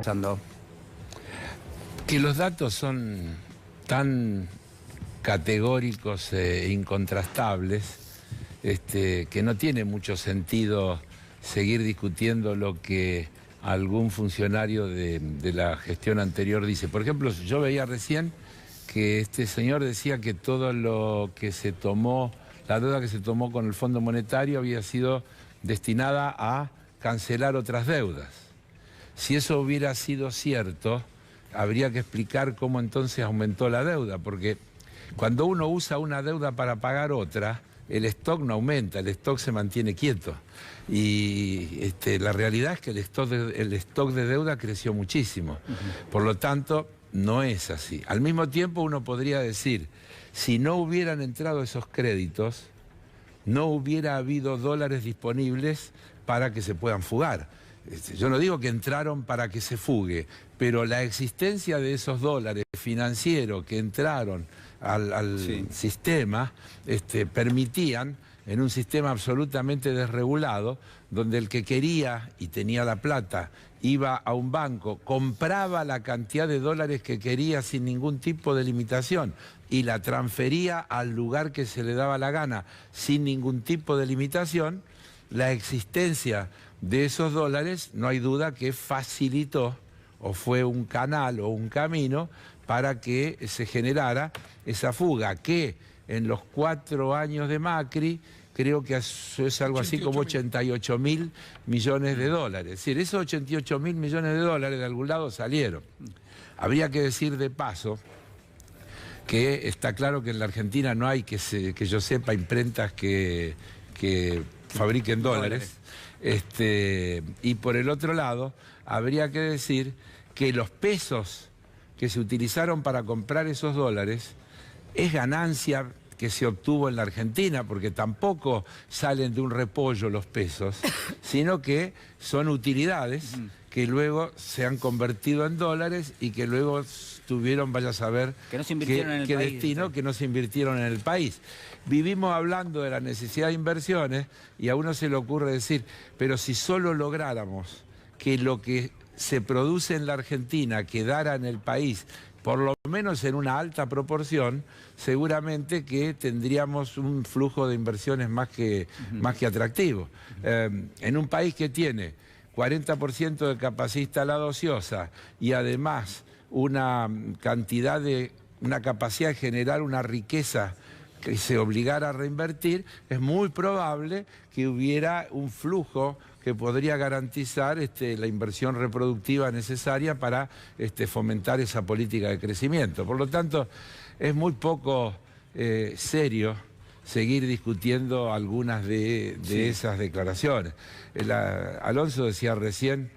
pasando? Que los datos son tan categóricos e incontrastables que no tiene mucho sentido seguir discutiendo lo que algún funcionario de la gestión anterior dice. Por ejemplo, yo veía recién que este señor decía que todo lo que se tomó, la deuda que se tomó con el Fondo Monetario había sido destinada a cancelar otras deudas. Si eso hubiera sido cierto, habría que explicar cómo entonces aumentó la deuda, porque cuando uno usa una deuda para pagar otra, el stock no aumenta, el stock se mantiene quieto. Y la realidad es que el stock de deuda creció muchísimo. Por lo tanto, no es así. Al mismo tiempo, uno podría decir, si no hubieran entrado esos créditos, no hubiera habido dólares disponibles para que se puedan fugar. Yo no digo que entraron para que se fugue, pero la existencia de esos dólares financieros que entraron al sistema permitían, en un sistema absolutamente desregulado, donde el que quería y tenía la plata iba a un banco, compraba la cantidad de dólares que quería sin ningún tipo de limitación y la transfería al lugar que se le daba la gana sin ningún tipo de limitación, la existencia de esos dólares no hay duda que facilitó o fue un canal o un camino para que se generara esa fuga que en los 4 años de Macri creo que es algo así como 88.000 millones de dólares. Es decir, esos 88.000 millones de dólares de algún lado salieron. Habría que decir de paso que está claro que en la Argentina no hay, que yo sepa, imprentas que fabriquen dólares. Y por el otro lado, habría que decir que los pesos que se utilizaron para comprar esos dólares es ganancia que se obtuvo en la Argentina, porque tampoco salen de un repollo los pesos, sino que son utilidades que luego se han convertido en dólares y que luego tuvieron, vaya a saber, que no se invirtieron en el país, destino, que no se invirtieron en el país. Vivimos hablando de la necesidad de inversiones y a uno se le ocurre decir, pero si solo lográramos que lo que se produce en la Argentina quedara en el país, por lo menos en una alta proporción, seguramente que tendríamos un flujo de inversiones más que atractivo. En un país que tiene 40% de capacidad instalada ociosa y además una capacidad de generar una riqueza que se obligara a reinvertir, es muy probable que hubiera un flujo que podría garantizar la inversión reproductiva necesaria para fomentar esa política de crecimiento. Por lo tanto, es muy poco serio seguir discutiendo algunas de esas declaraciones. Alonso decía recién,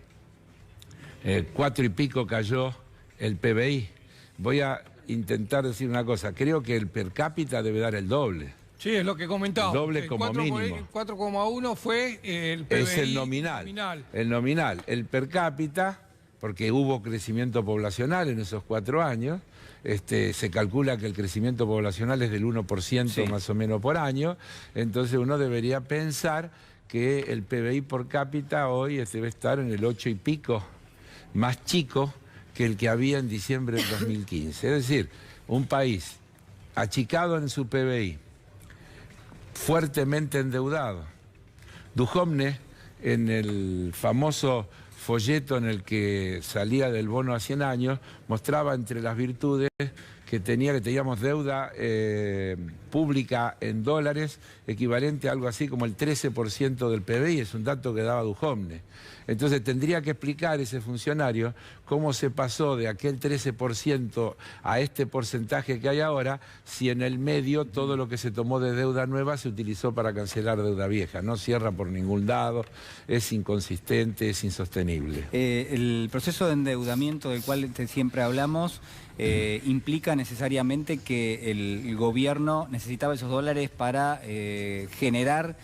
4 y pico cayó el PBI. Voy a intentar decir una cosa, creo que el per cápita debe dar el doble. Sí, es lo que comentaba. El doble como 4, mínimo. 4,1 fue el PBI. Es el nominal. El nominal. El per cápita, porque hubo crecimiento poblacional en esos 4 años, se calcula que el crecimiento poblacional es del 1% más o menos por año, entonces uno debería pensar que el PBI por cápita hoy debe estar en el 8 y pico, más chico que el que había en diciembre del 2015. Es decir, un país achicado en su PBI, fuertemente endeudado. Duhovne, en el famoso folleto en el que salía del bono a 100 años, mostraba entre las virtudes que teníamos deuda pública en dólares equivalente a algo así como el 13% del PBI, es un dato que daba Duhovne. Entonces tendría que explicar ese funcionario cómo se pasó de aquel 13% a este porcentaje que hay ahora, si en el medio todo lo que se tomó de deuda nueva se utilizó para cancelar deuda vieja. No cierra por ningún lado, es inconsistente, es insostenible. El proceso de endeudamiento del cual siempre hablamos implica necesariamente que el gobierno necesitaba esos dólares para generar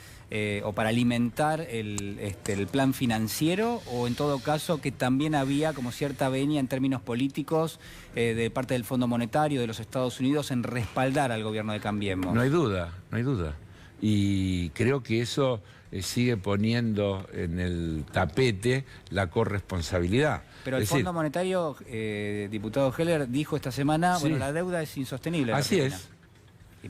o para alimentar el plan financiero, o en todo caso que también había como cierta venia en términos políticos de parte del Fondo Monetario de los Estados Unidos en respaldar al gobierno de Cambiemos. No hay duda, no hay duda. Y creo que eso sigue poniendo en el tapete la corresponsabilidad. Pero el Fondo Monetario, diputado Heller, dijo esta semana, Sí. bueno, la deuda es insostenible. Así es.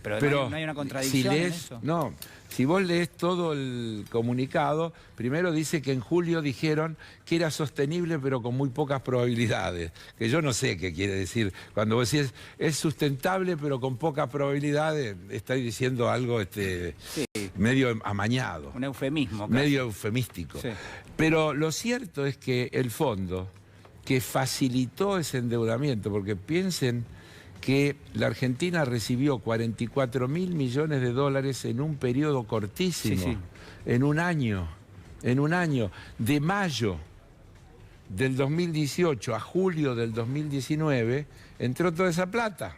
Pero no hay una contradicción en eso. No, si vos lees todo el comunicado, primero dice que en julio dijeron que era sostenible pero con muy pocas probabilidades. Que yo no sé qué quiere decir. Cuando vos decís es sustentable pero con pocas probabilidades, estáis diciendo algo Sí. medio amañado. Un eufemismo. Casi. Medio eufemístico. Sí. Pero lo cierto es que el fondo que facilitó ese endeudamiento, porque piensen que la Argentina recibió 44.000 millones de dólares en un periodo cortísimo, Sí. en un año, de mayo del 2018 a julio del 2019, entró toda esa plata.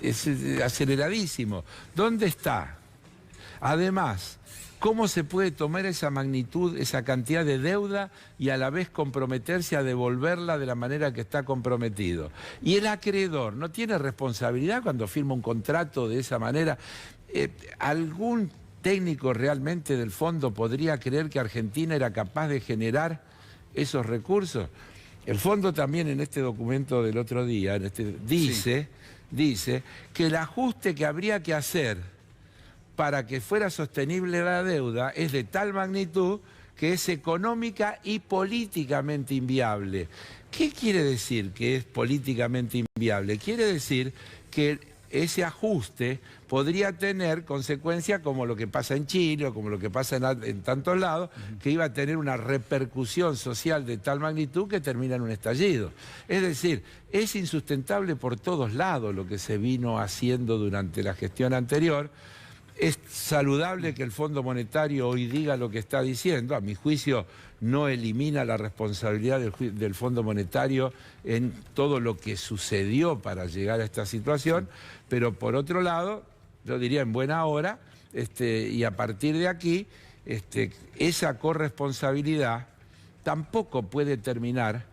Es aceleradísimo. ¿Dónde está? Además, ¿cómo se puede tomar esa magnitud, esa cantidad de deuda y a la vez comprometerse a devolverla de la manera que está comprometido? Y el acreedor no tiene responsabilidad cuando firma un contrato de esa manera. ¿Algún técnico realmente del fondo podría creer que Argentina era capaz de generar esos recursos? El fondo también en este documento del otro día dice que el ajuste que habría que hacer para que fuera sostenible la deuda es de tal magnitud que es económica y políticamente inviable. ¿Qué quiere decir que es políticamente inviable? Quiere decir que ese ajuste podría tener consecuencias como lo que pasa en Chile o como lo que pasa en tantos lados, que iba a tener una repercusión social de tal magnitud que termina en un estallido. Es decir, es insustentable por todos lados lo que se vino haciendo durante la gestión anterior. Es saludable que el Fondo Monetario hoy diga lo que está diciendo. A mi juicio no elimina la responsabilidad del Fondo Monetario en todo lo que sucedió para llegar a esta situación, pero por otro lado, yo diría en buena hora, y a partir de aquí, esa corresponsabilidad tampoco puede terminar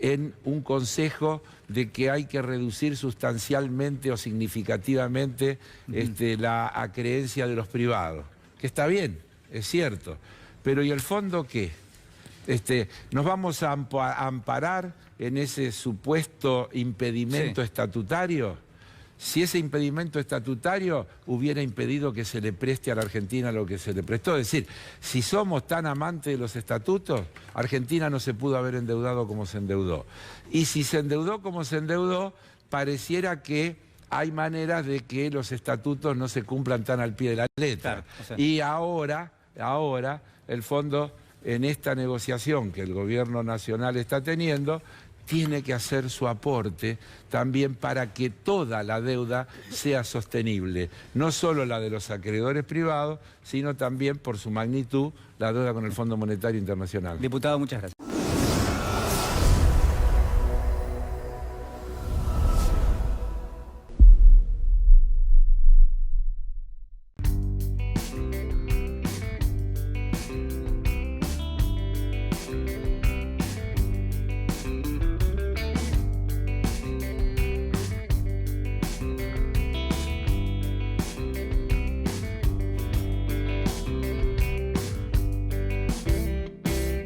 en un consejo de que hay que reducir sustancialmente o significativamente la acreencia de los privados. Que está bien, es cierto, pero ¿y el fondo qué? ¿Nos vamos a amparar en ese supuesto impedimento estatutario? Si ese impedimento estatutario hubiera impedido que se le preste a la Argentina lo que se le prestó. Es decir, si somos tan amantes de los estatutos, Argentina no se pudo haber endeudado como se endeudó. Y si se endeudó como se endeudó, pareciera que hay maneras de que los estatutos no se cumplan tan al pie de la letra. Claro, y ahora el fondo, en esta negociación que el gobierno nacional está teniendo, tiene que hacer su aporte también para que toda la deuda sea sostenible. No solo la de los acreedores privados, sino también por su magnitud la deuda con el Fondo Monetario Internacional. Diputado, muchas gracias.